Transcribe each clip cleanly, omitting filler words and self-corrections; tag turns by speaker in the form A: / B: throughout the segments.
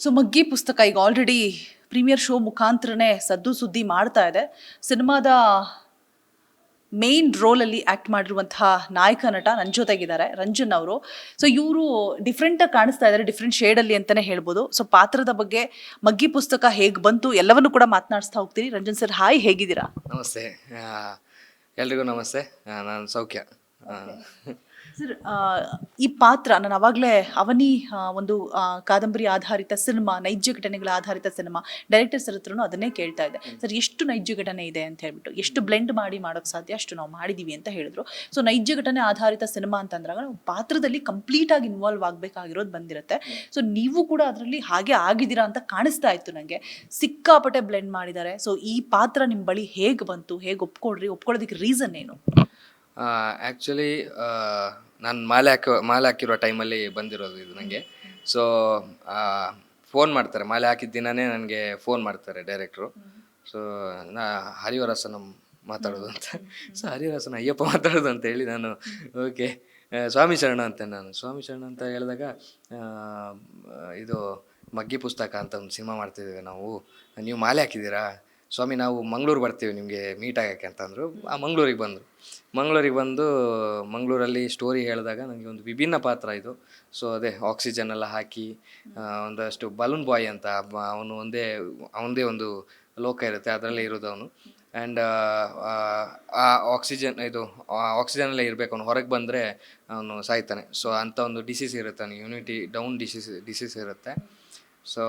A: So ಮಗ್ಗಿ ಪುಸ್ತಕ ಈಗ ಆಲ್ರೆಡಿ ಪ್ರೀಮಿಯರ್ ಶೋ ಮುಖಾಂತರನೇ ಸದ್ದು ಸುದ್ದಿ ಮಾಡ್ತಾ ಇದೆ. ಸಿನಿಮಾದ ಮೇನ್ ರೋಲಲ್ಲಿ ಆ್ಯಕ್ಟ್ ಮಾಡಿರುವಂತಹ ನಾಯಕ ನಟ ನನ್ನ ಜೊತೆಗಿದ್ದಾರೆ ರಂಜನ್ ಅವರು. ಸೊ ಇವರು ಡಿಫ್ರೆಂಟಾಗಿ ಕಾಣಿಸ್ತಾ ಇದ್ದಾರೆ, ಡಿಫ್ರೆಂಟ್ ಶೇಡಲ್ಲಿ ಅಂತಲೇ ಹೇಳ್ಬೋದು. ಸೊ ಪಾತ್ರದ ಬಗ್ಗೆ, ಮಗ್ಗಿ ಪುಸ್ತಕ ಹೇಗೆ ಬಂತು ಎಲ್ಲವನ್ನೂ ಕೂಡ ಮಾತನಾಡಿಸ್ತಾ ಹೋಗ್ತೀನಿ. ರಂಜನ್ ಸರ್, ಹಾಯ್, ಹೇಗಿದ್ದೀರಾ?
B: ನಮಸ್ತೆ, ಎಲ್ರಿಗೂ ನಮಸ್ತೆ. ನಾನು ಸೌಖ್ಯ.
A: ಸರ್, ಈ ಪಾತ್ರ ನಾನು ಅವಾಗಲೇ ಅವನಿ ಒಂದು ಕಾದಂಬರಿ ಆಧಾರಿತ ಸಿನಿಮಾ, ನೈಜ ಘಟನೆಗಳ ಆಧಾರಿತ ಸಿನಿಮಾ, ಡೈರೆಕ್ಟರ್ ಸರ್ ಹತ್ರನೂ ಅದನ್ನೇ ಕೇಳ್ತಾ ಇದ್ದೆ. ಸರ್, ಎಷ್ಟು ನೈಜ ಘಟನೆ ಇದೆ ಅಂತ ಹೇಳ್ಬಿಟ್ಟು, ಎಷ್ಟು ಬ್ಲೆಂಡ್ ಮಾಡಿ ಮಾಡೋಕ್ಕೆ ಸಾಧ್ಯ ಅಷ್ಟು ನಾವು ಮಾಡಿದ್ದೀವಿ ಅಂತ ಹೇಳಿದ್ರು. ಸೊ ನೈಜ ಘಟನೆ ಆಧಾರಿತ ಸಿನಿಮಾ ಅಂತಂದ್ರಾಗ ನಾವು ಪಾತ್ರದಲ್ಲಿ ಕಂಪ್ಲೀಟಾಗಿ ಇನ್ವಾಲ್ವ್ ಆಗಬೇಕಾಗಿರೋದು ಬಂದಿರುತ್ತೆ. ಸೊ ನೀವು ಕೂಡ ಅದರಲ್ಲಿ ಹಾಗೆ ಆಗಿದ್ದೀರಾ ಅಂತ ಕಾಣಿಸ್ತಾ ಇತ್ತು ನನಗೆ. ಸಿಕ್ಕಾಪಟ್ಟೆ ಬ್ಲೆಂಡ್ ಮಾಡಿದ್ದಾರೆ. ಸೊ ಈ ಪಾತ್ರ ನಿಮ್ಮ ಬಳಿ ಹೇಗೆ ಬಂತು, ಹೇಗೆ ಒಪ್ಕೊಳ್ಳೋದಕ್ಕೆ ರೀಸನ್ ಏನು?
B: ಆ್ಯಕ್ಚುಲಿ ನಾನು ಮಾಲೆ ಹಾಕಿರೋ ಟೈಮಲ್ಲಿ ಬಂದಿರೋದು ಇದು ನನಗೆ. ಸೊ ಫೋನ್ ಮಾಡ್ತಾರೆ, ಮಾಲೆ ಹಾಕಿದ ದಿನವೇ ನನಗೆ ಫೋನ್ ಮಾಡ್ತಾರೆ ಡೈರೆಕ್ಟ್ರು. ಸೊ ಹರಿವರಸನ ಮಾತಾಡೋದು ಅಂತ. ಸೊ ಹರಿವರಸನ ಅಯ್ಯಪ್ಪ ಮಾತಾಡೋದು ಅಂತ ಹೇಳಿ ನಾನು ಓಕೆ ಸ್ವಾಮಿ ಶರಣ ಅಂತ, ನಾನು ಸ್ವಾಮಿ ಶರಣ ಅಂತ ಹೇಳಿದಾಗ ಇದು ಮಗ್ಗಿ ಪುಸ್ತಕ ಅಂತ ಒಂದು ಸಿನಿಮಾ ಮಾಡ್ತಿದ್ದೇವೆ ನಾವು, ನೀವು ಮಾಲೆ ಹಾಕಿದ್ದೀರಾ ಸ್ವಾಮಿ, ನಾವು ಮಂಗಳೂರು ಬರ್ತೀವಿ ನಿಮಗೆ ಮೀಟ್ ಆಗೋಕ್ಕೆ ಅಂತಂದರು. ಮಂಗಳೂರಿಗೆ ಬಂದು ಮಂಗಳೂರಲ್ಲಿ ಸ್ಟೋರಿ ಹೇಳಿದಾಗ ನನಗೆ ಒಂದು ವಿಭಿನ್ನ ಪಾತ್ರ ಇದು. ಸೊ ಅದೇ ಆಕ್ಸಿಜನ್ ಎಲ್ಲ ಹಾಕಿ ಒಂದಷ್ಟು ಬಲೂನ್ ಬಾಯ್ ಅಂತ ಅವನು ಅವನದೇ ಒಂದು ಲೋಕ ಇರುತ್ತೆ, ಅದರಲ್ಲೇ ಇರೋದು ಅವನು. ಆ್ಯಂಡ್ ಆ ಆಕ್ಸಿಜನಲ್ಲೇ ಇರಬೇಕು, ಅವನು ಹೊರಗೆ ಬಂದರೆ ಅವನು ಸಾಯ್ತಾನೆ. ಸೊ ಅಂಥ ಒಂದು ಡಿಸೀಸ್ ಇರುತ್ತೆ, ಅವನು ಯುನಿಟಿ ಡೌನ್ ಡಿಸೀಸ್ ಇರುತ್ತೆ. ಸೊ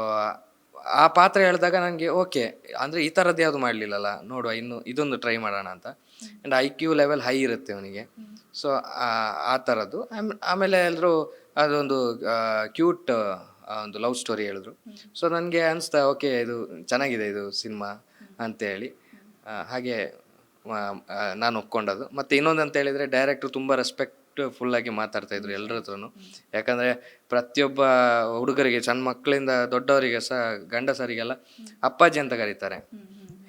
B: ಆ ಪಾತ್ರ ಹೇಳಿದಾಗ ನನಗೆ ಓಕೆ, ಅಂದರೆ ಈ ಥರದ್ದು ಯಾವುದು ಮಾಡಲಿಲ್ಲಲ್ಲ, ನೋಡುವ ಇನ್ನು ಇದೊಂದು ಟ್ರೈ ಮಾಡೋಣ ಅಂತ. ಆ್ಯಂಡ್ IQ ಲೆವೆಲ್ ಹೈ ಇರುತ್ತೆ ಅವನಿಗೆ. ಸೊ ಆ ಥರದ್ದು. ಆಮೇಲೆ ಎಲ್ಲರೂ ಅದೊಂದು ಕ್ಯೂಟ್ ಒಂದು ಲವ್ ಸ್ಟೋರಿ ಹೇಳಿದ್ರು. ಸೊ ನನಗೆ ಅನಿಸ್ತಾ ಓಕೆ, ಇದು ಚೆನ್ನಾಗಿದೆ ಇದು ಸಿನಿಮಾ ಅಂತೇಳಿ ಹಾಗೆ ನಾನು ಒಪ್ಕೊಂಡದ್ದು. ಮತ್ತು ಇನ್ನೊಂದು ಅಂತ ಹೇಳಿದರೆ ಡೈರೆಕ್ಟ್ರು ತುಂಬ ರೆಸ್ಪೆಕ್ಟ್ಫುಲ್ಲಾಗಿ ಮಾತಾಡ್ತಾಯಿದ್ರು ಎಲ್ಲರ ಹತ್ರನೂ. ಯಾಕಂದರೆ ಪ್ರತಿಯೊಬ್ಬ ಹುಡುಗರಿಗೆ, ಸಣ್ಣ ಮಕ್ಕಳಿಂದ ದೊಡ್ಡವರಿಗೆ ಗಂಡಸರಿಗೆಲ್ಲ ಅಪ್ಪಾಜಿ ಅಂತ ಕರೀತಾರೆ.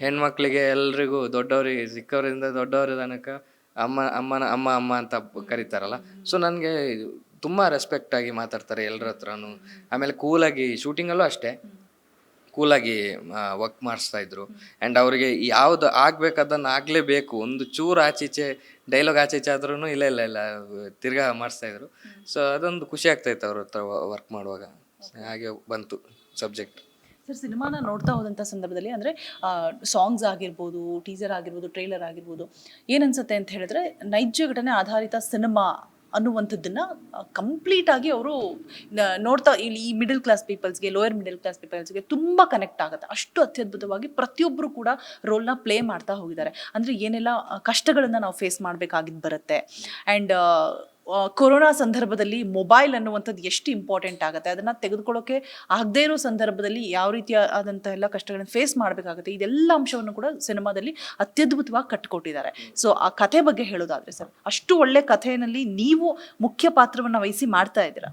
B: ಹೆಣ್ಮಕ್ಳಿಗೆ ಎಲ್ರಿಗೂ ದೊಡ್ಡವರಿಗೆ, ಚಿಕ್ಕವರಿಂದ ದೊಡ್ಡವರ ತನಕ ಅಮ್ಮ ಅಂತ ಕರೀತಾರಲ್ಲ. ಸೊ ನನಗೆ ತುಂಬ ರೆಸ್ಪೆಕ್ಟಾಗಿ ಮಾತಾಡ್ತಾರೆ ಎಲ್ಲರ ಹತ್ರನೂ. ಆಮೇಲೆ ಕೂಲಾಗಿ, ಶೂಟಿಂಗಲ್ಲೂ ಅಷ್ಟೇ ಕೂಲಾಗಿ ವರ್ಕ್ ಮಾಡಿಸ್ತಾಯಿದ್ರು. ಆ್ಯಂಡ್ ಅವರಿಗೆ ಯಾವುದು ಆಗಬೇಕದನ್ನು ಆಗಲೇಬೇಕು, ಒಂದು ಚೂರು ಆಚೀಚೆ ಡೈಲಾಗ್ ಆಚೀಚೆ ಆದ್ರೂ ಇಲ್ಲ ತಿರ್ಗಾ ಮಾಡಿಸ್ತಾಯಿದ್ರು. ಸೊ ಅದೊಂದು ಖುಷಿ ಆಗ್ತಾಯಿತ್ತು ಅವ್ರ ಹತ್ರ ವರ್ಕ್ ಮಾಡುವಾಗ. ಹಾಗೆ ಬಂತು ಸಬ್ಜೆಕ್ಟ್.
A: ಸರ್, ಸಿನಿಮಾನ ನೋಡ್ತಾ ಹೋದಂಥ ಸಂದರ್ಭದಲ್ಲಿ ಅಂದರೆ ಸಾಂಗ್ಸ್ ಆಗಿರ್ಬೋದು, ಟೀಸರ್ ಆಗಿರ್ಬೋದು, ಟ್ರೈಲರ್ ಆಗಿರ್ಬೋದು, ಏನನ್ಸುತ್ತೆ ಅಂತ ಹೇಳಿದ್ರೆ ನೈಜ ಘಟನೆ ಆಧಾರಿತ ಸಿನಿಮಾ ಅನ್ನುವಂಥದ್ದನ್ನು ಕಂಪ್ಲೀಟಾಗಿ ಅವರು ನೋಡ್ತಾ ಈ ಮಿಡಲ್ ಕ್ಲಾಸ್ ಪೀಪಲ್ಸ್ಗೆ, ಲೋಯರ್ ಮಿಡಲ್ ಕ್ಲಾಸ್ ಪೀಪಲ್ಸ್ಗೆ ತುಂಬ ಕನೆಕ್ಟ್ ಆಗುತ್ತೆ. ಅಷ್ಟು ಅತ್ಯದ್ಭುತವಾಗಿ ಪ್ರತಿಯೊಬ್ಬರು ಕೂಡ ರೋಲ್ನ ಪ್ಲೇ ಮಾಡ್ತಾ ಹೋಗಿದ್ದಾರೆ. ಅಂದರೆ ಏನೆಲ್ಲ ಕಷ್ಟಗಳನ್ನು ನಾವು ಫೇಸ್ ಮಾಡಬೇಕಾಗಿದ್ದು ಬರುತ್ತೆ. ಆ್ಯಂಡ್ ಕೊರೋನಾ ಸಂದರ್ಭದಲ್ಲಿ ಮೊಬೈಲ್ ಅನ್ನುವಂಥದ್ದು ಎಷ್ಟು ಇಂಪಾರ್ಟೆಂಟ್ ಆಗುತ್ತೆ, ಅದನ್ನು ತೆಗೆದುಕೊಳ್ಳೋಕೆ ಆಗದೇ ಇರೋ ಸಂದರ್ಭದಲ್ಲಿ ಯಾವ ರೀತಿಯ ಆದಂಥ ಎಲ್ಲ ಕಷ್ಟಗಳನ್ನು ಫೇಸ್ ಮಾಡಬೇಕಾಗುತ್ತೆ, ಇದೆಲ್ಲ ಅಂಶವನ್ನು ಕೂಡ ಸಿನಿಮಾದಲ್ಲಿ ಅತ್ಯದ್ಭುತವಾಗಿ ಕಟ್ಟಿಕೊಟ್ಟಿದ್ದಾರೆ. ಸೊ ಆ ಕಥೆ ಬಗ್ಗೆ ಹೇಳೋದಾದರೆ ಸರ್, ಅಷ್ಟು ಒಳ್ಳೆ ಕಥೆಯಲ್ಲಿ ನೀವು ಮುಖ್ಯ ಪಾತ್ರವನ್ನು ವಹಿಸಿ ಮಾಡ್ತಾ ಇದ್ದೀರಾ.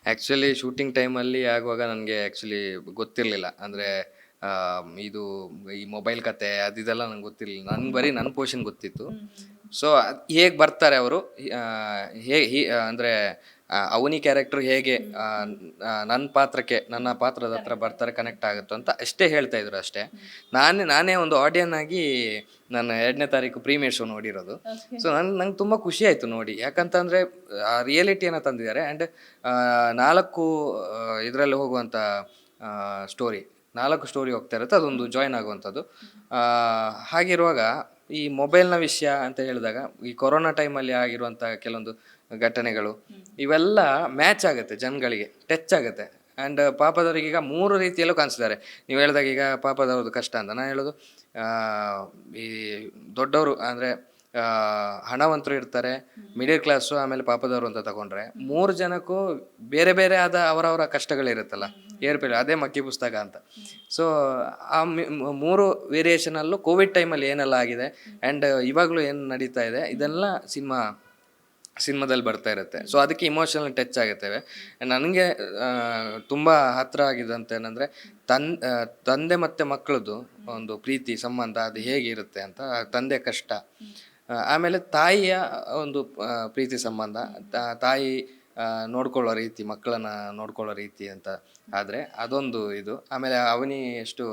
B: ಆ್ಯಕ್ಚುಲಿ ಶೂಟಿಂಗ್ ಟೈಮಲ್ಲಿ ಆಗುವಾಗ ನನಗೆ ಆ್ಯಕ್ಚುಲಿ ಗೊತ್ತಿರಲಿಲ್ಲ, ಅಂದರೆ ಇದು ಈ ಮೊಬೈಲ್ ಕತೆ ಅದೆಲ್ಲ ನಂಗೆ ಗೊತ್ತಿರಲಿಲ್ಲ. ನನಗೆ ಬರೀ ನನ್ನ ಪೋರ್ಷನ್ ಗೊತ್ತಿತ್ತು. ಸೊ ಹೇಗೆ ಬರ್ತಾರೆ ಅವರು, ಅಂದರೆ ಅವನಿ ಕ್ಯಾರೆಕ್ಟರ್ ಹೇಗೆ ನನ್ನ ಪಾತ್ರದ ಹತ್ರ ಬರ್ತಾರೆ, ಕನೆಕ್ಟ್ ಆಗುತ್ತೋ ಅಂತ ಅಷ್ಟೇ ಹೇಳ್ತಾಯಿದ್ರು ಅಷ್ಟೇ. ನಾನೇ ಒಂದು ಆಡಿಯನ್ ಆಗಿ ನಾನು 2ನೇ ತಾರೀಕು ಪ್ರೀಮಿಯರ್ ಶೋ ನೋಡಿರೋದು. ಸೊ ನಂಗೆ ತುಂಬ ಖುಷಿ ಆಯಿತು ನೋಡಿ. ಯಾಕಂತಂದರೆ ಆ ರಿಯಾಲಿಟಿಯನ್ನು ತಂದಿದ್ದಾರೆ. ಆ್ಯಂಡ್ 4 ಇದರಲ್ಲಿ ಹೋಗುವಂಥ ನಾಲ್ಕು ಸ್ಟೋರಿ ಹೋಗ್ತಾ ಇರುತ್ತೆ, ಅದೊಂದು ಜಾಯ್ನ್ ಆಗುವಂಥದ್ದು. ಹಾಗಿರುವಾಗ ಈ ಮೊಬೈಲ್ನ ವಿಷಯ ಅಂತ ಹೇಳಿದಾಗ, ಈ ಕೊರೋನಾ ಟೈಮಲ್ಲಿ ಆಗಿರುವಂಥ ಕೆಲವೊಂದು ಘಟನೆಗಳು ಇವೆಲ್ಲ ಮ್ಯಾಚ್ ಆಗುತ್ತೆ, ಜನಗಳಿಗೆ ಟಚ್ ಆಗುತ್ತೆ. ಆ್ಯಂಡ್ ಪಾಪದವ್ರಿಗೆ ಈಗ 3 ರೀತಿಯಲ್ಲೂ ಕಾಣಿಸ್ತಾರೆ. ನೀವು ಹೇಳಿದಾಗ ಈಗ ಪಾಪದವ್ರದ್ದು ಕಷ್ಟ ಅಂತ ನಾನು ಹೇಳೋದು, ಈ ದೊಡ್ಡವರು ಅಂದರೆ ಹಣವಂತರು ಇರ್ತಾರೆ, ಮಿಡಲ್ ಕ್ಲಾಸು, ಆಮೇಲೆ ಪಾಪದವರು ಅಂತ ತಗೊಂಡ್ರೆ 3 ಜನಕ್ಕೂ ಬೇರೆ ಬೇರೆ ಆದ ಅವರವರ ಕಷ್ಟಗಳಿರುತ್ತಲ್ಲ, ಏರ್ಪೇರು. ಅದೇ ಮಗ್ಗಿ ಪುಸ್ತಕ ಅಂತ. ಸೊ ಆ 3 ವೇರಿಯೇಷನಲ್ಲೂ ಕೋವಿಡ್ ಟೈಮಲ್ಲಿ ಏನೆಲ್ಲ ಆಗಿದೆ ಆ್ಯಂಡ್ ಇವಾಗಲೂ ಏನು ನಡೀತಾ ಇದೆ, ಇದೆಲ್ಲ ಸಿನಿಮಾದಲ್ಲಿ ಬರ್ತಾ ಇರುತ್ತೆ. ಸೊ ಅದಕ್ಕೆ ಇಮೋಷನಲ್ ಟಚ್ ಆಗುತ್ತೇವೆ. ನನಗೆ ತುಂಬ ಹತ್ತಿರ ಆಗಿದ್ದಂತ ಏನಂದರೆ ತಂದೆ ಮತ್ತು ಮಕ್ಕಳದ್ದು ಒಂದು ಪ್ರೀತಿ ಸಂಬಂಧ ಅದು ಹೇಗಿರುತ್ತೆ ಅಂತ, ತಂದೆ ಕಷ್ಟ, ಆಮೇಲೆ ತಾಯಿಯ ಒಂದು ಪ್ರೀತಿ ಸಂಬಂಧ, ತಾಯಿ ನೋಡ್ಕೊಳ್ಳೋ ರೀತಿ, ಮಕ್ಕಳನ್ನ ನೋಡ್ಕೊಳ್ಳೋ ರೀತಿ ಅಂತ ಆದರೆ ಅದೊಂದು ಇದು. ಆಮೇಲೆ ಅವನಿ ಎಷ್ಟು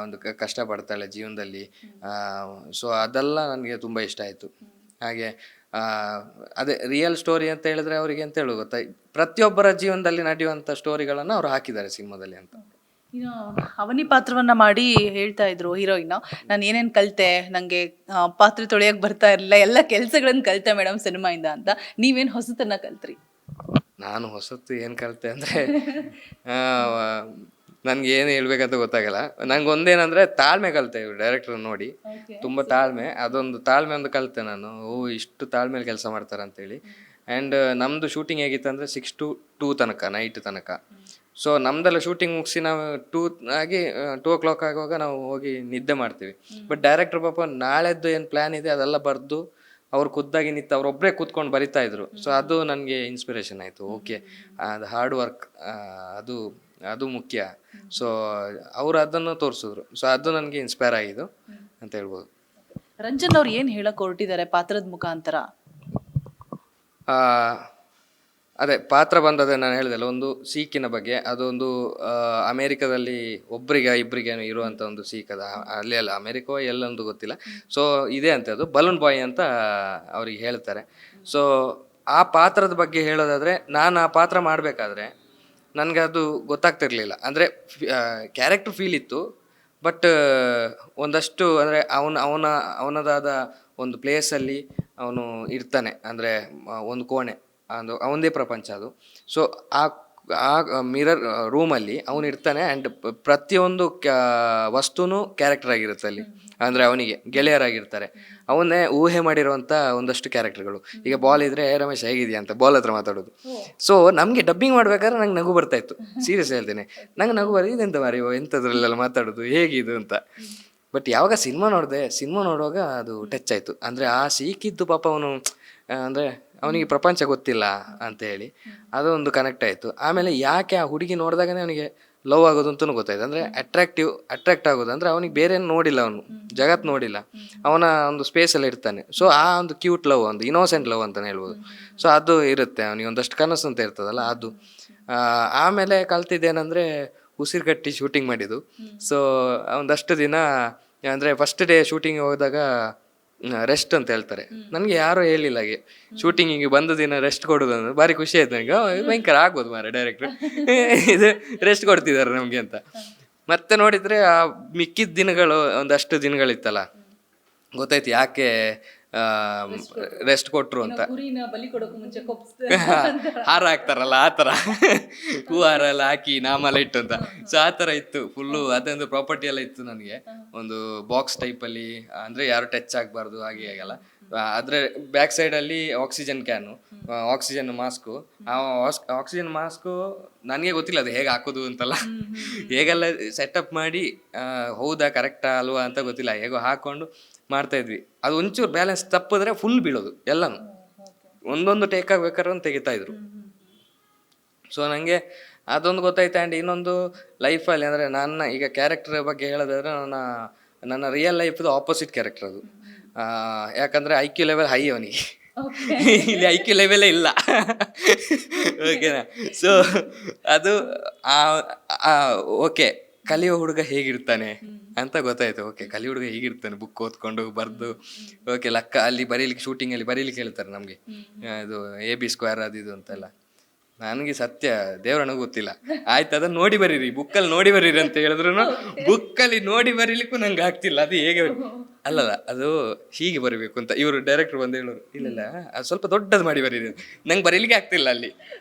B: ಒಂದು ಕಷ್ಟಪಡ್ತಾಳೆ ಜೀವನದಲ್ಲಿ, ಸೊ ಅದೆಲ್ಲ ನನಗೆ ತುಂಬ ಇಷ್ಟ ಆಯಿತು. ಹಾಗೆ ಅದೇ ರಿಯಲ್ ಸ್ಟೋರಿ ಅಂತ ಹೇಳಿದ್ರೆ ಅವರಿಗೆ ಅಂತ ಹೇಳು ಗೊತ್ತಾ, ಪ್ರತಿಯೊಬ್ಬರ ಜೀವನದಲ್ಲಿ ನಡೆಯುವಂಥ ಸ್ಟೋರಿಗಳನ್ನು ಅವರು ಹಾಕಿದ್ದಾರೆ ಸಿನಿಮಾದಲ್ಲಿ ಅಂತ.
A: ಇನ್ನು ಅವನಿ ಪಾತ್ರವನ್ನ ಮಾಡಿ ಹೇಳ್ತಾ ಇದ್ರು ಹೀರೋಯಿನ್, ನಾನು ಏನೇನು ಕಲಿತೆ, ನನಗೆ ಪಾತ್ರೆ ತೊಳೆಯೋಕೆ ಬರ್ತಾ ಇರಲಿಲ್ಲ, ಎಲ್ಲ ಕೆಲಸಗಳನ್ನು ಕಲಿತೆ ಮೇಡಮ್ ಸಿನಿಮಾಯಿಂದ ಅಂತ. ನೀವೇನು ಹೊಸತನ್ನ ಕಲ್ತ್ರಿ?
B: ನಾನು ಹೊಸತು ಏನು ಕಲಿತೆ ಅಂದರೆ ನನಗೆ ಏನು ಹೇಳ್ಬೇಕಂತ ಗೊತ್ತಾಗಲ್ಲ. ನಂಗೆ ಒಂದೇನಂದರೆ ತಾಳ್ಮೆ ಕಲಿತೆ ಡೈರೆಕ್ಟ್ರ್ ನೋಡಿ, ತುಂಬ ತಾಳ್ಮೆ, ಅದೊಂದು ತಾಳ್ಮೆ ಒಂದು ಕಲಿತೆ ನಾನು. ಇಷ್ಟು ತಾಳ್ಮೆಯಲ್ಲಿ ಕೆಲಸ ಮಾಡ್ತಾರೆ ಅಂತೇಳಿ. ಆ್ಯಂಡ್ ನಮ್ಮದು ಶೂಟಿಂಗ್ ಹೇಗಿತ್ತು ಅಂದರೆ 6 to 2 ತನಕ, ನೈಟ್ ತನಕ. ಸೊ ನಮ್ದೆಲ್ಲ ಶೂಟಿಂಗ್ ಮುಗಿಸಿ ನಾವು 2 o'clock ಆಗುವಾಗ ನಾವು ಹೋಗಿ ನಿದ್ದೆ ಮಾಡ್ತೀವಿ. ಬಟ್ ಡೈರೆಕ್ಟ್ರ್ ಪಾಪ ನಾಳೆದ್ದು ಏನು ಪ್ಲ್ಯಾನ್ ಇದೆ ಅದೆಲ್ಲ ಬರೆದು ಅವ್ರು ಖುದ್ದಾಗಿ ನಿಂತು ಅವರೊಬ್ಬರೇ ಕೂತ್ಕೊಂಡು ಬರಿತಾ ಇದ್ರು. ಸೊ ಅದು ನನಗೆ ಇನ್ಸ್ಪಿರೇಷನ್ ಆಯಿತು. ಓಕೆ, ಅದು ಹಾರ್ಡ್ ವರ್ಕ್ ಅದು ಅದು ಮುಖ್ಯ. ಸೊ ಅವರು ಅದನ್ನು ತೋರಿಸಿದ್ರು. ಸೊ ಅದು ನನಗೆ ಇನ್ಸ್ಪೈರ್ ಆಗಿದ್ದು ಅಂತ ಹೇಳ್ಬೋದು.
A: ರಂಜನ್ ಅವ್ರು ಏನು ಹೇಳಕ್ ಹೊರಟಿದ್ದಾರೆ ಪಾತ್ರದ ಮುಖಾಂತರ?
B: ಅದೇ ಪಾತ್ರ ಬಂದದೆ ನಾನು ಹೇಳಿದೆಲ್ಲ, ಒಂದು ಸೀಕಿನ ಬಗ್ಗೆ. ಅದೊಂದು ಅಮೇರಿಕಾದಲ್ಲಿ ಒಬ್ಬರಿಗೆ ಇಬ್ಬರಿಗೆ ಇರುವಂಥ ಒಂದು ಸೀಕ್, ಅದು ಅಲ್ಲಿ ಅಲ್ಲ, ಅಮೇರಿಕೋ ಎಲ್ಲೊಂದು ಗೊತ್ತಿಲ್ಲ. ಸೊ ಇದೆ ಅಂತ, ಅದು ಬಲೂನ್ ಬಾಯ್ ಅಂತ ಅವ್ರಿಗೆ ಹೇಳ್ತಾರೆ. ಸೊ ಆ ಪಾತ್ರದ ಬಗ್ಗೆ ಹೇಳೋದಾದರೆ, ನಾನು ಆ ಪಾತ್ರ ಮಾಡಬೇಕಾದ್ರೆ ನನಗೆ ಅದು ಗೊತ್ತಾಗ್ತಿರ್ಲಿಲ್ಲ. ಅಂದರೆ ಕ್ಯಾರೆಕ್ಟರ್ ಫೀಲ್ ಇತ್ತು, ಬಟ್ ಒಂದಷ್ಟು ಅಂದರೆ ಅವನದಾದ ಒಂದು ಪ್ಲೇಸಲ್ಲಿ ಅವನು ಇರ್ತಾನೆ. ಅಂದರೆ ಒಂದು ಕೋಣೆ, ಅದು ಅವನದೇ ಪ್ರಪಂಚ ಅದು. ಸೊ ಆ ಮಿರರ್ ರೂಮಲ್ಲಿ ಅವನು ಇರ್ತಾನೆ. ಆ್ಯಂಡ್ ಪ್ರತಿಯೊಂದು ವಸ್ತುನೂ ಕ್ಯಾರೆಕ್ಟರ್ ಆಗಿರುತ್ತೆ ಅಲ್ಲಿ. ಅಂದರೆ ಅವನಿಗೆ ಗೆಳೆಯರಾಗಿರ್ತಾರೆ. ಅವನ್ನೇ ಊಹೆ ಮಾಡಿರುವಂಥ ಒಂದಷ್ಟು ಕ್ಯಾರೆಕ್ಟರ್ಗಳು. ಈಗ ಬಾಲ್ ಇದ್ರೆ ರಮೇಶ್ ಹೇಗಿದೆಯಾ ಅಂತ ಬಾಲ್ ಹತ್ರ ಮಾತಾಡೋದು. ಸೊ ನಮಗೆ ಡಬ್ಬಿಂಗ್ ಮಾಡ್ಬೇಕಾದ್ರೆ ನಂಗೆ ನಗು ಬರ್ತಾಯಿತ್ತು, ಸೀರಿಯಸ್ ಹೇಳ್ತೀನಿ. ನಂಗೆ ನಗು ಬರೀ ಇದೆಂತ ಮಾರಿ ಎಂಥದ್ರಲ್ಲೆಲ್ಲ ಮಾತಾಡೋದು ಹೇಗಿದು ಅಂತ. ಬಟ್ ಯಾವಾಗ ಸಿನಿಮಾ ನೋಡುವಾಗ ಅದು ಟಚ್ ಆಯಿತು. ಅಂದರೆ ಆ ಸೀಕಿದ್ದು ಪಾಪ ಅವನು, ಅಂದರೆ ಅವನಿಗೆ ಪ್ರಪಂಚ ಗೊತ್ತಿಲ್ಲ ಅಂತೇಳಿ ಅದೊಂದು ಕನೆಕ್ಟ್ ಆಯಿತು. ಆಮೇಲೆ ಯಾಕೆ ಆ ಹುಡುಗಿ ನೋಡಿದಾಗನೇ ಅವನಿಗೆ ಲವ್ ಆಗೋದು ಅಂತಲೂ ಗೊತ್ತಾಯ್ತು. ಅಂದರೆ ಅಟ್ರಾಕ್ಟ್ ಆಗೋದು ಅಂದರೆ ಅವನಿಗೆ ಬೇರೆ ನೋಡಿಲ್ಲ, ಅವನು ಜಗತ್ತು ನೋಡಿಲ್ಲ, ಅವನ ಒಂದು ಸ್ಪೇಸಲ್ಲಿ ಇರ್ತಾನೆ. ಸೊ ಆ ಒಂದು ಕ್ಯೂಟ್ ಲವ್, ಒಂದು ಇನೋಸೆಂಟ್ ಲವ್ ಅಂತಲೇ ಹೇಳ್ಬೋದು. ಸೊ ಅದು ಇರುತ್ತೆ ಅವನಿಗೆ, ಒಂದಷ್ಟು ಕನಸು ಅಂತ ಇರ್ತದಲ್ಲ ಅದು. ಆಮೇಲೆ ಕಲ್ತಿದ್ದೇನೆಂದರೆ ಉಸಿರುಗಟ್ಟಿ ಶೂಟಿಂಗ್ ಮಾಡಿದ್ದು. ಸೊ ಒಂದಷ್ಟು ದಿನ ಅಂದರೆ ಫಸ್ಟ್ ಡೇ ಶೂಟಿಂಗ್ ಹೋದಾಗ ರೆಸ್ಟ್ ಅಂತ ಹೇಳ್ತಾರೆ. ನನಗೆ ಯಾರೂ ಹೇಳಿಲ್ಲ ಹಾಗೆ ಶೂಟಿಂಗಿಗೆ ಬಂದ ದಿನ ರೆಸ್ಟ್ ಕೊಡೋದು ಅಂದ್ರೆ ಭಾರಿ ಖುಷಿ ಆಯ್ತು ನನಗೆ. ಭಯಂಕರ ಆಗ್ಬೋದು ಮಾರೆ ಡೈರೆಕ್ಟ್ರು ಇದು ರೆಸ್ಟ್ ಕೊಡ್ತಿದ್ದಾರೆ ನಮಗೆ ಅಂತ. ಮತ್ತೆ ನೋಡಿದರೆ ಆ ಮಿಕ್ಕಿದ ದಿನಗಳು, ಒಂದಷ್ಟು ದಿನಗಳಿತ್ತಲ್ಲ, ಗೊತ್ತಾಯ್ತು ಯಾಕೆ ರೆಸ್ಟ್ ಕೊಟ್ರು ಅಂತ. ಹಾರ ಹಾಕ್ತಾರಲ್ಲ ಆ ಥರ, ಹೂ ಹಾರ ಎಲ್ಲ ಹಾಕಿ ನಾಮಲ್ಲ ಇಟ್ಟು ಅಂತ. ಸೊ ಆ ಥರ ಇತ್ತು ಫುಲ್ಲು. ಅದೊಂದು ಪ್ರಾಪರ್ಟಿ ಎಲ್ಲ ಇತ್ತು ನನಗೆ, ಒಂದು ಬಾಕ್ಸ್ ಟೈಪಲ್ಲಿ, ಅಂದರೆ ಯಾರು ಟಚ್ ಆಗಬಾರ್ದು ಹಾಗೆ ಆಗಲ್ಲ. ಆದರೆ ಬ್ಯಾಕ್ ಸೈಡಲ್ಲಿ ಆಕ್ಸಿಜನ್ ಕ್ಯಾನು, ಆಕ್ಸಿಜನ್ ಮಾಸ್ಕು. ಆ ಆಕ್ಸಿಜನ್ ಮಾಸ್ಕು ನನಗೆ ಗೊತ್ತಿಲ್ಲ ಅದು ಹೇಗೆ ಹಾಕೋದು ಅಂತೆಲ್ಲ, ಹೇಗೆಲ್ಲ ಸೆಟಪ್ ಮಾಡಿ ಹೌದಾ ಕರೆಕ್ಟಾ ಅಲ್ವಾ ಅಂತ ಗೊತ್ತಿಲ್ಲ, ಹೇಗೋ ಹಾಕ್ಕೊಂಡು ಮಾಡ್ತಾಯಿದ್ವಿ. ಅದು ಒಂಚೂರು ಬ್ಯಾಲೆನ್ಸ್ ತಪ್ಪಿದ್ರೆ ಫುಲ್ ಬೀಳೋದು ಎಲ್ಲನೂ. ಒಂದೊಂದು ಟೇಕ್ ಆಗ್ಬೇಕಾದ್ರೆ ತೆಗಿತಾಯಿದ್ರು. ಸೊ ನನಗೆ ಅದೊಂದು ಗೊತ್ತಾಯ್ತು. ಆ್ಯಂಡ್ ಇನ್ನೊಂದು ಲೈಫಲ್ಲಿ ಅಂದರೆ ನನ್ನ ಈಗ ಕ್ಯಾರೆಕ್ಟರ್ ಬಗ್ಗೆ ಹೇಳೋದಾದ್ರೆ, ನನ್ನ ರಿಯಲ್ ಲೈಫ್ದು ಆಪೋಸಿಟ್ ಕ್ಯಾರೆಕ್ಟರ್ ಅದು. ಯಾಕಂದರೆ IQ ಲೆವೆಲ್ ಹೈ ಅವನಿಗೆ, ಇಲ್ಲಿ IQ ಲೆವೆಲೇ ಇಲ್ಲ. ಓಕೆನಾ? ಸೊ ಅದು ಓಕೆ, ಕಲಿಯೋ ಹುಡುಗ ಹೇಗಿರ್ತಾನೆ ಅಂತ ಗೊತ್ತಾಯ್ತು. ಓಕೆ, ಕಲಿಯೋ ಹುಡುಗ ಹೇಗಿರ್ತಾನೆ, ಬುಕ್ ಓದ್ಕೊಂಡು ಬರೆದು, ಓಕೆ ಲೆಕ್ಕ ಅಲ್ಲಿ ಬರೀಲಿಕ್ಕೆ, ಶೂಟಿಂಗಲ್ಲಿ ಬರೀಲಿಕ್ಕೆ ಹೇಳ್ತಾರೆ ನಮಗೆ, ಇದು AB² ಅದು ಇದು ಅಂತೆಲ್ಲ. ನನಗೆ ಸತ್ಯ ದೇವ್ರನಿಗೂ ಗೊತ್ತಿಲ್ಲ. ಆಯ್ತು ಅದನ್ನು ನೋಡಿ ಬರೀರಿ, ಬುಕ್ಕಲ್ಲಿ ನೋಡಿ ಬರೀರಿ ಅಂತ ಹೇಳಿದ್ರು ಬುಕ್ಕಲ್ಲಿ ನೋಡಿ ಬರೀಲಿಕ್ಕೂ ನಂಗೆ ಆಗ್ತಿಲ್ಲ. ಅದು ಹೇಗೆ ಅಲ್ಲಲ್ಲ, ಅದು ಹೀಗೆ ಬರೀಬೇಕು ಅಂತ ಇವರು ಡೈರೆಕ್ಟ್ರು ಬಂದು ಹೇಳೋರು. ಇಲ್ಲ ಅದು ಸ್ವಲ್ಪ ದೊಡ್ಡದು ಮಾಡಿ ಬರೀರಿ, ನಂಗೆ ಬರೀಲಿಕ್ಕೆ ಆಗ್ತಿಲ್ಲ ಅಲ್ಲಿ.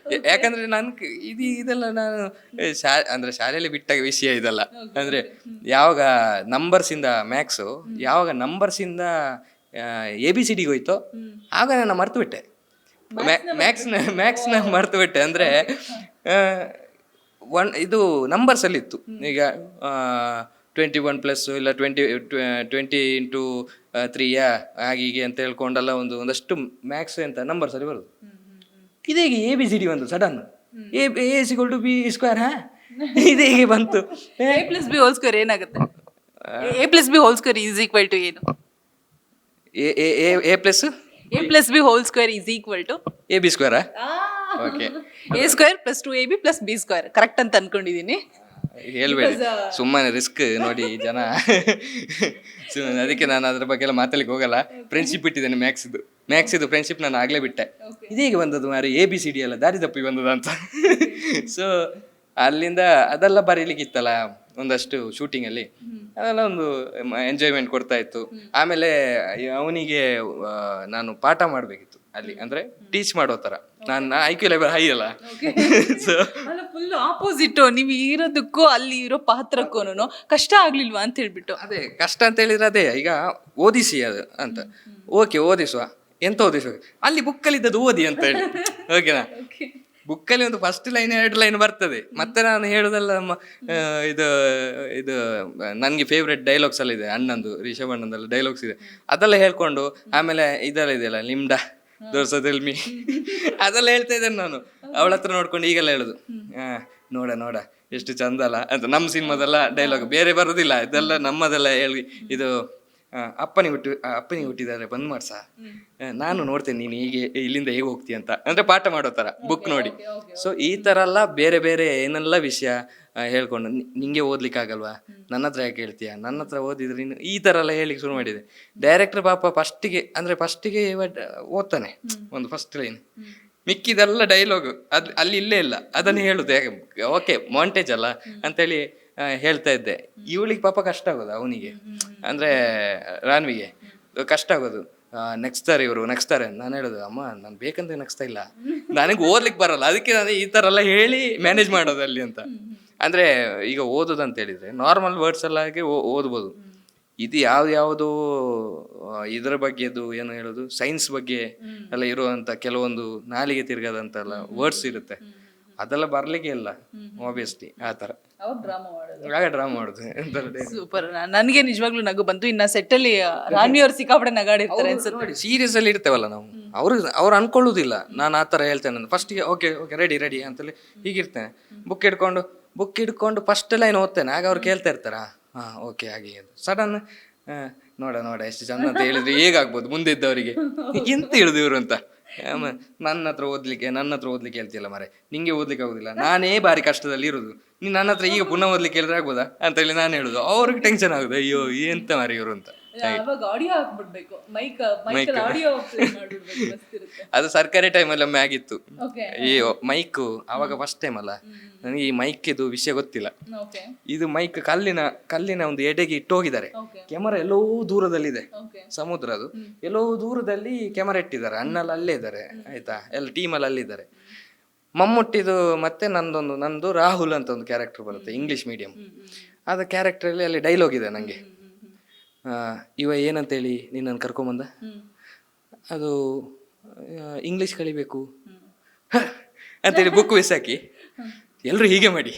B: ಯಾಕಂದರೆ ಇದೆಲ್ಲ ನಾನು ಅಂದರೆ ಶಾಲೆಯಲ್ಲಿ ಬಿಟ್ಟ ವಿಷಯ ಇದೆಲ್ಲ. ಅಂದರೆ ಯಾವಾಗ ನಂಬರ್ಸಿಂದ ಮ್ಯಾಕ್ಸು, ಯಾವಾಗ ನಂಬರ್ಸಿಂದ ABCD ಹೋಯ್ತೋ ಆಗ ನಾನು ಮರ್ತು ಬಿಟ್ಟೆ. ಮ್ಯಾಕ್ಸ್ನ ಮರ್ತು ಬಿಟ್ಟೆ. ಅಂದರೆ ಇದು ನಂಬರ್ಸಲ್ಲಿ ಇತ್ತು. ಈಗ 21+ ಇಲ್ಲ 20 × 3 ಹೀಗೆ ಅಂತ ಹೇಳ್ಕೊಂಡೆಲ್ಲ ಒಂದಷ್ಟು ಮ್ಯಾಕ್ಸ್ ಅಂತ ನಂಬರ್ಸಲ್ಲಿ ಬರೋದು. ಇದೇಗೆ ABCD ಬಂತು ಸಡನ್, A = B². ಇದು ಹೇಗೆ ಬಂತು?
A: A+B² ಏನಾಗುತ್ತೆ? A+B² ಏನು?
B: A+B²
A: A+B² AB².
B: Okay
A: A² + 2AB + B² correct ಅಂತ ಅನ್ಕೊಂಡಿದ್ದೀನಿ.
B: ಹೇಳ್ಬೇಡಿ, ಸುಮ್ಮನೆ ರಿಸ್ಕ್ ನೋಡಿ ಜನ. ಅದಕ್ಕೆ ನಾನು ಅದ್ರ ಬಗ್ಗೆ ಎಲ್ಲ ಮಾತಾಡ್ಲಿಕ್ಕೆ ಹೋಗಲ್ಲ. ಫ್ರೆಂಡ್ಶಿಪ್ ಬಿಟ್ಟಿದ್ದೇನೆ ಮ್ಯಾಕ್ಸಿದು ಫ್ರೆಂಡ್ಶಿಪ್ ನಾನು ಆಗಲೇ ಬಿಟ್ಟೆ. ಇದೀಗ ಬಂದದ್ದು ಮಾರಿ ABCD ಎಲ್ಲ ದಾರಿ ತಪ್ಪಿ ಬಂದದ ಅಂತ. ಸೊ ಅಲ್ಲಿಂದ ಅದೆಲ್ಲ ಬರೀಲಿಕ್ಕಿತ್ತಲ್ಲ ಒಂದಷ್ಟು ಶೂಟಿಂಗಲ್ಲಿ, ಅದೆಲ್ಲ ಒಂದು ಎಂಜಾಯ್ಮೆಂಟ್ ಕೊಡ್ತಾ ಇತ್ತು. ಆಮೇಲೆ ಅವನಿಗೆ ನಾನು ಪಾಠ ಮಾಡಬೇಕಿತ್ತು ಅಲ್ಲಿ, ಅಂದರೆ ಟೀಚ್ ಮಾಡೋ ಥರ. ನಾನು IQ ಲೆವೆಲ್ ಹೈ ಅಲ್ಲ. ಸೊ
A: ಫುಲ್ ಆಪೋಸಿಟ್, ನೀವು ಇರೋದಕ್ಕೂ ಅಲ್ಲಿ ಇರೋ ಪಾತ್ರಕ್ಕೂ ಕಷ್ಟ ಆಗ್ಲಿಲ್ವಾ ಅಂತ ಹೇಳ್ಬಿಟ್ಟು.
B: ಅದೇ ಕಷ್ಟ ಅಂತ ಹೇಳಿದ್ರೆ ಅದೇ, ಈಗ ಓದಿಸಿ ಅದು ಅಂತ. ಓಕೆ ಓದಿಸುವ, ಎಂತ ಓದಿಸುವ, ಅಲ್ಲಿ ಬುಕ್ಕಲ್ಲಿದ್ದದ್ದು ಓದಿ ಅಂತ ಹೇಳಿ. ಓಕೆನಾ, ಬುಕ್ಕಲ್ಲಿ ಒಂದು ಫಸ್ಟ್ ಲೈನ್ 2 ಲೈನ್ ಬರ್ತದೆ. ಮತ್ತೆ ನಾನು ಹೇಳೋದೆಲ್ಲ ಇದು ಇದು ನನಗೆ ಫೇವ್ರೆಟ್ ಡೈಲಾಗ್ಸ್ ಎಲ್ಲ ಇದೆ, ಅಣ್ಣಂದು, ರಿಷಬ್ ಅಣ್ಣಂದೆಲ್ಲ ಡೈಲಾಗ್ಸ್ ಇದೆ. ಅದೆಲ್ಲ ಹೇಳ್ಕೊಂಡು ಆಮೇಲೆ ಇದೆಲ್ಲ ಇದೆಯಲ್ಲ, ನಿಮ್ಡ ದೋರ್ಸದೆಲ್ಮಿ, ಅದೆಲ್ಲ ಹೇಳ್ತಾ ಇದ್ದೇನೆ ನಾನು ಅವಳ ಹತ್ರ ನೋಡ್ಕೊಂಡು. ಈಗೆಲ್ಲ ಹೇಳುದು, ನೋಡ ನೋಡ ಎಷ್ಟು ಚಂದ ಅಲ್ಲ ಅಂತ. ನಮ್ಮ ಸಿನಿಮಾದೆಲ್ಲ ಡೈಲಾಗ್ ಬೇರೆ ಬರೋದಿಲ್ಲ, ಇದೆಲ್ಲ ನಮ್ಮದೆಲ್ಲ ಹೇಳಿ. ಇದು ಅಪ್ಪನಿಗೆ ಹುಟ್ಟಿದ್ದಾರೆ ಬಂದ್ ಮಾಡ್ಸ, ನಾನು ನೋಡ್ತೇನೆ ನೀನು ಹೀಗೆ ಇಲ್ಲಿಂದ ಹೇಗೆ ಹೋಗ್ತೀಯ ಅಂತ, ಅಂದ್ರೆ ಪಾಠ ಮಾಡೋ ತರ ಬುಕ್ ನೋಡಿ. ಸೊ ಈ ತರ ಎಲ್ಲ ಬೇರೆ ಬೇರೆ ಏನೆಲ್ಲ ವಿಷಯ ಹೇಳ್ಕೊಂಡು, ನಿಂಗೆ ಓದ್ಲಿಕ್ಕೆ ಆಗಲ್ವಾ, ನನ್ನ ಹತ್ರ ಯಾಕೆ ಹೇಳ್ತೀಯ, ನನ್ನ ಹತ್ರ ಓದಿದ್ರೆ ನೀನು, ಈ ತರ ಎಲ್ಲ ಹೇಳಿಕ್ಕೆ ಶುರು ಮಾಡಿದೆ. ಡೈರೆಕ್ಟರ್ ಪಾಪ ಫಸ್ಟಿಗೆ ಓದ್ತಾನೆ ಒಂದು ಫಸ್ಟ್ ಲೈನ್, ಮಿಕ್ಕಿದೆಲ್ಲ ಡೈಲಾಗ್ ಅಲ್ಲಿ ಇಲ್ಲೇ ಇಲ್ಲ, ಅದನ್ನು ಹೇಳುದು. ಓಕೆ ಮಾಂಟೇಜ್ ಅಲ್ಲ ಅಂತೇಳಿ ಹೇಳ್ತಾ ಇದ್ದೆ. ಇವಳಿಗೆ ಪಾಪ ಕಷ್ಟ ಆಗೋದು, ಅವನಿಗೆ ಅಂದ್ರೆ ರಾನ್ವಿಗೆ ಕಷ್ಟ ಆಗೋದು. ನೆಕ್ಸ್ತಾರೆ ಇವರು ನೆಕ್ಸ್ತಾರೆ. ನಾನು ಹೇಳೋದು, ಅಮ್ಮ ನಾನು ಬೇಕಂತ ನೆಕ್ಸ್ತಾ ಇಲ್ಲ, ನನಗೆ ಓದ್ಲಿಕ್ಕೆ ಬರಲ್ಲ, ಅದಕ್ಕೆ ನಾನು ಈ ಥರ ಎಲ್ಲ ಹೇಳಿ ಮ್ಯಾನೇಜ್ ಮಾಡೋದು ಅಲ್ಲಿ ಅಂತ. ಅಂದರೆ ಈಗ ಓದೋದು ಅಂತ ಹೇಳಿದರೆ ನಾರ್ಮಲ್ ವರ್ಡ್ಸ್ ಎಲ್ಲ ಆಗಿ ಓದ್ಬೋದು. ಇದು ಯಾವುದು ಇದರ ಬಗ್ಗೆದು ಏನು ಹೇಳೋದು, ಸೈನ್ಸ್ ಬಗ್ಗೆ ಎಲ್ಲ ಇರುವಂಥ ಕೆಲವೊಂದು ನಾಲಿಗೆ ತಿರ್ಗದಂತೆಲ್ಲ ವರ್ಡ್ಸ್ ಇರುತ್ತೆ, ಅದೆಲ್ಲ ಬರ್ಲಿಕ್ಕೆ ಇಲ್ಲ ಆಬ್ವಿಯಸ್ಲಿ. ಆ ಥರ ಡ್ರಾಮಾ ಮಾಡೋದು.
A: ಸೂಪರ್. ನನಗೆ ನಿಜವಾಗ್ಲೂ ನಗು ಬಂತು. ಇನ್ನ ಸೆಟ್ ಅಲ್ಲಿ ರಾನ್ವಿ ಅವ್ರು ಸಿಕ್ಕಾಪಟ್ಟೆ ನಗಾಡಿರ್ತಾರೆ ಅನ್ಸುತ್ತೆ.
B: ನೋಡಿ ಸೀರಿಯಸ್ ಅಲ್ಲಿ ಇರ್ತೇವಲ್ಲ ನಾವು, ಅವ್ರು ಅನ್ಕೊಳ್ಳುದಿಲ್ಲ ನಾನು ಆ ಥರ ಹೇಳ್ತೇನೆ. ಫಸ್ಟಿಗೆ ಓಕೆ ರೆಡಿ ಅಂತೇಳಿ ಹೀಗಿರ್ತೇನೆ, ಬುಕ್ ಹಿಡ್ಕೊಂಡು ಫಸ್ಟ್ ಲೈನ್ ಓದ್ತೇನೆ. ಆಗ ಅವ್ರು ಕೇಳ್ತಾ ಇರ್ತಾರ, ಓಕೆ ಹಾಗೆ. ಸಡನ್ ನೋಡ ಎಷ್ಟು ಚಂದ ಅಂತ ಹೇಳಿದ್ರೆ ಹೇಗಾಗ್ಬೋದು ಮುಂದೆ ಇದ್ದವರಿಗೆ, ಎಂತ ಹೇಳುದು ಇವರು ಅಂತ. ನನ್ನ ಹತ್ರ ಓದ್ಲಿಕ್ಕೆ ಹೇಳ್ತಿಲ್ಲ ಮಾರೆ, ನಿಂಗೆ ಓದ್ಲಿಕ್ಕೆ ಆಗುದಿಲ್ಲ, ನಾನೇ ಬಾರಿ ಕಷ್ಟದಲ್ಲಿ ಇರುದು, ನೀನ್ ನನ್ನ ಹತ್ರ ಈಗ ಪುನಃ ಓದ್ಲಿಕ್ಕೆ ಹೇಳಿದ್ರೆ ಆಗ್ಬೋದಾ ಅಂತ ಹೇಳಿ ನಾನು ಹೇಳುದು. ಅವ್ರಿಗೆ ಟೆನ್ಷನ್ ಆಗುದು, ಅಯ್ಯೋ ಎಂತ ಮಾರಿ ಇವರು ಅಂತ. ಅದು ಸರ್ಕಾರಿ ಟೈಮಲ್ಲಿ ಒಮ್ಮೆ ಆಗಿತ್ತು ಈ ಮೈಕ್. ಅವಾಗ ಫಸ್ಟ್ ಟೈಮ್ ಅಲ್ಲ ನನಗೆ ಈ ಮೈಕ್ ಇದು ವಿಷಯ ಗೊತ್ತಿಲ್ಲ. ಇದು ಮೈಕ್ ಕಲ್ಲಿನ ಒಂದು ಎಡೆಗೆ ಇಟ್ಟು ಹೋಗಿದ್ದಾರೆ. ಕ್ಯಾಮರಾ ಎಲ್ಲೋ ದೂರದಲ್ಲಿದೆ, ಸಮುದ್ರ ಅದು ಎಲ್ಲೋ ದೂರದಲ್ಲಿ ಕ್ಯಾಮರಾ ಇಟ್ಟಿದ್ದಾರೆ. ಅಣ್ಣಲ್ಲಿ ಅಲ್ಲೇ ಇದ್ದಾರೆ ಆಯ್ತಾ, ಎಲ್ಲ ಟೀಮಲ್ಲಿ ಅಲ್ಲಿದ್ದಾರೆ. ಮಮ್ಮುಟ್ಟಿದು ಮತ್ತೆ ನಂದು ರಾಹುಲ್ ಅಂತ ಒಂದು ಕ್ಯಾರೆಕ್ಟರ್ ಬರುತ್ತೆ, ಇಂಗ್ಲಿಷ್ ಮೀಡಿಯಂ. ಅದು ಕ್ಯಾರೆಕ್ಟರಲ್ಲಿ ಅಲ್ಲಿ ಡೈಲಾಗ್ ಇದೆ ನಂಗೆ, ಇವ ಏನಂತೇಳಿ ನಿನ್ನನ್ನು ಕರ್ಕೊಂಬಂದ, ಅದು ಇಂಗ್ಲೀಷ್ ಕಲಿಬೇಕು ಅಂತೇಳಿ ಬುಕ್ ಬಿಸಾಕಿ ಎಲ್ಲರೂ ಹೀಗೆ ಮಾಡಿ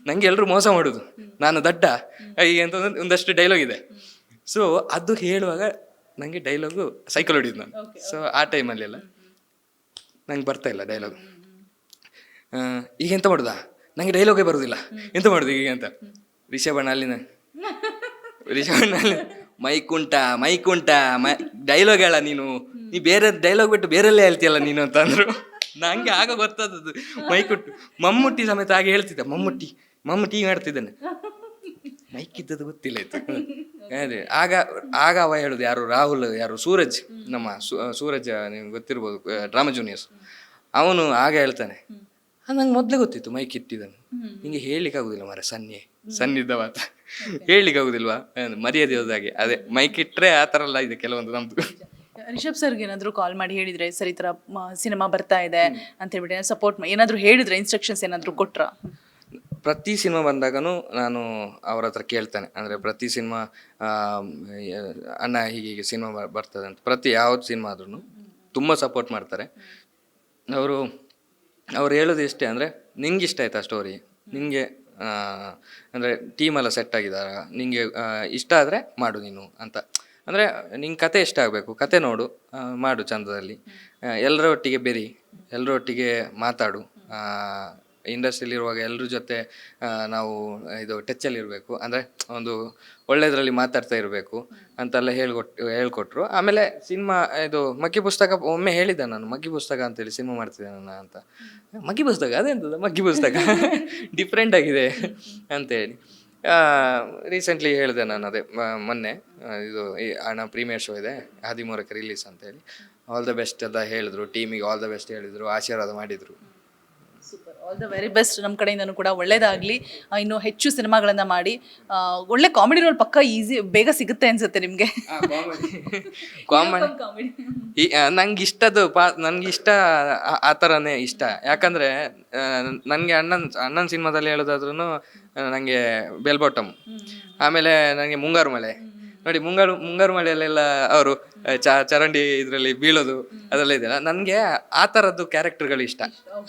B: ನಂಗೆ ಎಲ್ಲರೂ ಮೋಸ ಮಾಡೋದು, ನಾನು ದಡ್ಡ ಹೀಗೆ ಅಂತ ಒಂದಷ್ಟು ಡೈಲಾಗ್ ಇದೆ. ಸೊ ಅದು ಹೇಳುವಾಗ ನನಗೆ ಡೈಲಾಗು ಸೈಕಲ್ ಹೊಡಿದು ನಾನು. ಸೊ ಆ ಟೈಮಲ್ಲೆಲ್ಲ ನಂಗೆ ಬರ್ತಾ ಇಲ್ಲ ಡೈಲಾಗು. ಈಗ ಎಂತ ಮಾಡೋದಾ, ನಂಗೆ ಡೈಲಾಗೇ ಬರೋದಿಲ್ಲ, ಎಂತ ಮಾಡೋದು ಈಗ ಅಂತ. ರಿಷಬಣ್ಣ ಅಲ್ಲಿ ಮೈಕ್ ಉಂಟಾ ಡೈಲಾಗ್ ಹೇಳ ನೀನು ಬೇರೆ ಡೈಲಾಗ್ ಬಿಟ್ಟು ಬೇರೆಲ್ಲೇ ಹೇಳ್ತೀಯಲ್ಲ ನೀನು ಅಂತ ಅಂದ್ರು. ನಂಗೆ ಆಗ ಗೊತ್ತಾದದ್ದು ಮೈಕ್ ಉಂಟು. ಮಮ್ಮುಟ್ಟಿ ಸಮೇತ ಹಾಗೆ ಹೇಳ್ತಿದ್ದ, ಮಮ್ಮುಟ್ಟಿ ಮಾಡ್ತಿದ್ದಾನೆ, ಮೈಕ್ ಇದ್ದದ್ದು ಗೊತ್ತಿಲ್ಲ ಇತ್ತು. ಅದೇ ಆಗ ಅವ ಹೇಳುದು, ಯಾರು ರಾಹುಲ್, ಯಾರು ಸೂರಜ್, ನಮ್ಮ ಸೂರಜ್ ನಿಮ್ಗೆ ಗೊತ್ತಿರ್ಬೋದು, ಡ್ರಾಮಾ ಜೂನಿಯರ್ಸ್. ಅವನು ಆಗ ಹೇಳ್ತಾನೆ, ನಂಗೆ ಮೊದಲೇ ಗೊತ್ತಿತ್ತು ಮೈಕ್ ಇಟ್ಟಿದ್ದಾನೆ, ನಿಂಗೆ ಹೇಳಲಿಕ್ಕೆ ಆಗುದಿಲ್ಲ ಮಾರೆ, ಸನ್ನಿದ್ದವ ಅಂತ ಹೇಳಲಿಕ್ಕೆ ಆಗುದಿಲ್ವಾ, ಮರ್ಯಾದೆ ಹೋದಾಗೆ. ಅದೇ ಮೈಕ್ ಇಟ್ಟರೆ ಆ ಥರ ಎಲ್ಲ ಇದೆ ಕೆಲವೊಂದು ನಮ್ದು.
A: ರಿಷಬ್ ಸರ್ಗೆ ಏನಾದ್ರು ಕಾಲ್ ಮಾಡಿ ಹೇಳಿದ್ರೆ, ಸರ್ ಈ ಥರ ಸಿನಿಮಾ ಬರ್ತಾ ಇದೆ ಅಂತ ಹೇಳ್ಬಿಟ್ಟು ಸಪೋರ್ಟ್ ಏನಾದ್ರು ಹೇಳಿದ್ರೆ, ಇನ್ಸ್ಟ್ರಕ್ಷನ್ಸ್ ಏನಾದ್ರು ಕೊಟ್ರ?
B: ಪ್ರತಿ ಸಿನಿಮಾ ಬಂದಾಗನು ನಾನು ಅವ್ರ ಹತ್ರ ಕೇಳ್ತಾನೆ. ಅಂದರೆ ಪ್ರತಿ ಸಿನಿಮಾ ಅಣ್ಣ ಹೀಗೆ ಸಿನಿಮಾ ಬರ್ತದೆ ಅಂತ, ಪ್ರತಿ ಯಾವ್ದು ಸಿನಿಮಾ ಆದ್ರೂ ತುಂಬ ಸಪೋರ್ಟ್ ಮಾಡ್ತಾರೆ ಅವ್ರು ಹೇಳೋದು ಇಷ್ಟೇ, ಅಂದರೆ ನಿಂಗೆ ಇಷ್ಟ ಆಯ್ತಾ ಸ್ಟೋರಿ, ನಿಂಗೆ ಅಂದರೆ ಟೀಮೆಲ್ಲ ಸೆಟ್ ಆಗಿದಾರ, ನಿಂಗೆ ಇಷ್ಟ ಆದರೆ ಮಾಡು ನೀನು ಅಂತ. ಅಂದರೆ ನಿಂಗೆ ಕತೆ ಇಷ್ಟ ಆಗಬೇಕು, ಕತೆ ನೋಡು, ಮಾಡು ಚಂದದಲ್ಲಿ, ಎಲ್ಲರ ಒಟ್ಟಿಗೆ ಬೆರಿ, ಎಲ್ಲರ ಒಟ್ಟಿಗೆ ಮಾತಾಡು, ಇಂಡಸ್ಟ್ರಿಯಲ್ಲಿ ಇರುವಾಗ ಎಲ್ಲರ ಜೊತೆ ನಾವು ಇದು ಟಚ್ಚಲ್ಲಿ ಇರಬೇಕು, ಅಂದರೆ ಒಂದು ಒಳ್ಳೆಯದ್ರಲ್ಲಿ ಮಾತಾಡ್ತಾ ಇರಬೇಕು ಅಂತೆಲ್ಲ ಹೇಳ್ಕೊಟ್ರು. ಆಮೇಲೆ ಸಿನಿಮಾ ಇದು ಮಗ್ಗಿ ಪುಸ್ತಕ ಒಮ್ಮೆ ಹೇಳಿದ್ದೆ ನಾನು, ಮಗ್ಗಿ ಪುಸ್ತಕ ಅಂತೇಳಿ ಸಿನಿಮಾ ಮಾಡ್ತಿದ್ದೆ ನಾನು ಅಂತ. ಮಗ್ಗಿ ಪುಸ್ತಕ ಅದೆಂತದ ಮಗ್ಗಿ ಪುಸ್ತಕ ಡಿಫ್ರೆಂಟ್ ಆಗಿದೆ ಅಂತೇಳಿ ರೀಸೆಂಟ್ಲಿ ಹೇಳಿದೆ ನಾನು. ಅದೇ ಮೊನ್ನೆ ಇದು ಈ ಅಣ್ಣ ಪ್ರೀಮಿಯರ್ ಶೋ ಇದೆ 13ಕ್ಕೆ ರಿಲೀಸ್ ಅಂತೇಳಿ. ಆಲ್ ದ ಬೆಸ್ಟ್ ಎಲ್ಲ ಹೇಳಿದ್ರು, ಟೀಮಿಗೆ ಆಲ್ ದ ಬೆಸ್ಟ್ ಹೇಳಿದರು, ಆಶೀರ್ವಾದ ಮಾಡಿದರು.
A: Super, all the very best ನಮ್ಮ ಕಡೆಯಿಂದನೂ ಕೂಡ ಒಳ್ಳೇದಾಗಲಿ. ಇನ್ನೂ ಹೆಚ್ಚು ಸಿನಿಮಾಗಳನ್ನು ಮಾಡಿ ಒಳ್ಳೆ ಕಾಮಿಡಿ ರೋಲ್ ಪಕ್ಕ ಈಸಿ ಬೇಗ ಸಿಗುತ್ತೆ ಅನ್ಸುತ್ತೆ ನಿಮಗೆ.
B: ಕಾಮಿಡಿ ನಂಗೆ ಇಷ್ಟದು ನನಗಿಷ್ಟ ಆ ಥರನೇ ಇಷ್ಟ. ಯಾಕಂದರೆ ನನಗೆ ಅಣ್ಣನ ಸಿನಿಮಾದಲ್ಲಿ ಹೇಳೋದಾದ್ರೂ ನನಗೆ ಬೆಲ್ ಬಾಟಮ್, ಆಮೇಲೆ ನನಗೆ ಮುಂಗಾರು ಮಳೆ ನೋಡಿ, ಮುಂಗಾರು ಮಳೆಯಲ್ಲೆಲ್ಲ ಅವರು ಚರಂಡಿ ಇದರಲ್ಲಿ ಬೀಳೋದು ಅದೆಲ್ಲ ಇದೆಯಲ್ಲ, ನನಗೆ ಆ ಥರದ್ದು ಕ್ಯಾರೆಕ್ಟರ್ಗಳು ಇಷ್ಟ.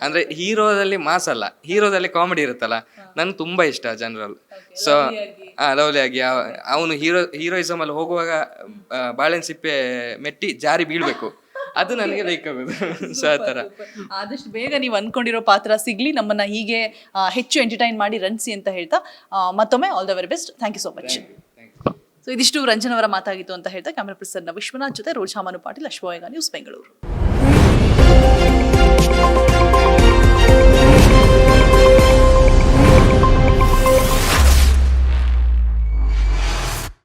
B: ಅಂದರೆ ಹೀರೋದಲ್ಲಿ ಮಾಸ್ ಅಲ್ಲ, ಹೀರೋದಲ್ಲಿ ಕಾಮಿಡಿ ಇರುತ್ತಲ್ಲ, ನನಗೆ ತುಂಬ ಇಷ್ಟ ಜನರಲ್. ಸೊ ಲವ್ಲಿಯಾಗಿ ಅವನು ಹೀರೋಯಿಸಮಲ್ಲಿ ಹೋಗುವಾಗ ಬಾಳೆಹಣ್ಣು ಸಿಪ್ಪೆ ಮೆಟ್ಟಿ ಜಾರಿ ಬೀಳಬೇಕು, ಅದು ನನಗೆ ಲೈಕ್ ಆಗೋದು. ಸೊ ಆ ಥರ
A: ಆದಷ್ಟು ಬೇಗ ನೀವು ಅಂದ್ಕೊಂಡಿರೋ ಪಾತ್ರ ಸಿಗಲಿ, ನಮ್ಮನ್ನು ಹೀಗೆ ಹೆಚ್ಚು ಎಂಟರ್ಟೈನ್ ಮಾಡಿ ರಂಜಿಸಿ ಅಂತ ಹೇಳ್ತಾ ಮತ್ತೊಮ್ಮೆ all the very best. Thank you so much. So ಇದಿಷ್ಟು ರಂಜನ್ ಅವರ ಮಾತಾಗಿತ್ತು ಅಂತ ಹೇಳ್ತಾ ಕ್ಯಾಮ್ರಾ ಪರ್ಸನ್ ವಿಶ್ವನಾಥ್ ಜೊತೆ ರೋಜಾಮನು ಪಾಟೀಲ್, ಅಶ್ವಯಗ ನ್ಯೂಸ್, ಬೆಂಗಳೂರು.